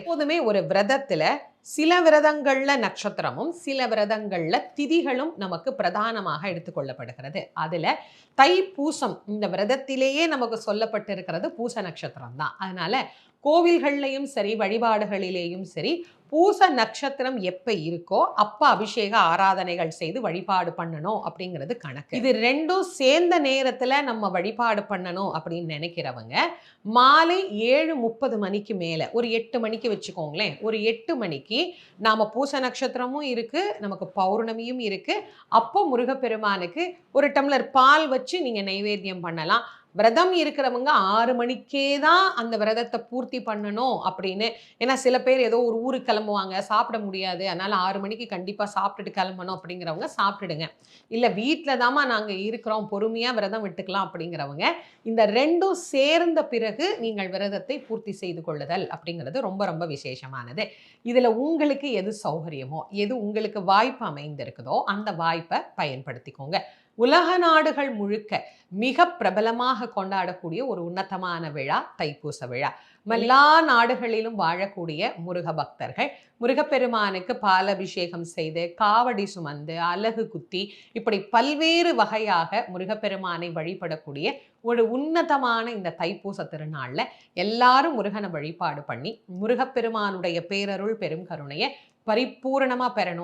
எப்போதுமே ஒரு விரதத்துல சில விரதங்கள்ல நட்சத்திரமும் சில விரதங்கள்ல திதிகளும் நமக்கு பிரதானமாக எடுத்துக்கொள்ளப்படுகிறது. அதுல தைப்பூசம் இந்த விரதத்திலேயே நமக்கு சொல்லப்பட்டிருக்கிறது பூச நட்சத்திரம் தான். அதனால கோவில்கள்லையும் சரி வழிபாடுகளிலேயும் சரி பூச நட்சத்திரம் எப்ப இருக்கோ அப்ப அபிஷேக ஆராதனைகள் செய்து வழிபாடு பண்ணணும் அப்படிங்கிறது கணக்கு. இது ரெண்டும் சேர்ந்த நேரத்துல நம்ம வழிபாடு பண்ணணும் அப்படின்னு நினைக்கிறவங்க மாலை 7:30 மணிக்கு மேல ஒரு 8 மணிக்கு வச்சுக்கோங்களேன். ஒரு 8 மணிக்கு நாம பூச நட்சத்திரமும் இருக்கு, நமக்கு பௌர்ணமியும் இருக்கு. அப்போ முருகப்பெருமானுக்கு ஒரு டம்ளர் பால் வச்சு நீங்க நைவேத்தியம் பண்ணலாம். விரதம் இருக்கிறவங்க 6 மணிக்கே தான் அந்த விரதத்தை பூர்த்தி பண்ணணும் அப்படின்னு. ஏன்னா சில பேர் ஏதோ ஒரு ஊருக்கு கிளம்புவாங்க, சாப்பிட முடியாது, அதனால 6 மணிக்கு கண்டிப்பா சாப்பிட்டுட்டு கிளம்பணும் அப்படிங்கிறவங்க சாப்பிட்டுடுங்க. இல்ல வீட்டில் தாம்மா நாங்க இருக்கிறோம், பொறுமையா விரதம் விட்டுக்கலாம் அப்படிங்கிறவங்க இந்த ரெண்டும் சேர்ந்த பிறகு நீங்கள் விரதத்தை பூர்த்தி செய்து கொள்ளுதல் அப்படிங்கிறது ரொம்ப ரொம்ப விசேஷமானது. இதுல உங்களுக்கு எது சௌகரியமோ, எது உங்களுக்கு வாய்ப்பு அமைந்திருக்குதோ அந்த வாய்ப்பை பயன்படுத்திக்கோங்க. உலக நாடுகள் முழுக்க மிக பிரபலமாக கொண்டாடக்கூடிய ஒரு உன்னதமான விழா தைப்பூச விழா. எல்லா நாடுகளிலும் வாழக்கூடிய முருக பக்தர்கள் முருகப்பெருமானுக்கு பாலபிஷேகம் செய்து காவடி சுமந்து அலகு குத்தி இப்படி பல்வேறு வகையாக முருகப்பெருமானை வழிபடக்கூடிய ஒரு உன்னதமான இந்த தைப்பூச திருநாள்ல எல்லாரும் முருகனை வழிபாடு பண்ணி முருகப்பெருமானுடைய பேரருள் பெரும் கருணையை பரிபூரணமா பெறணும்.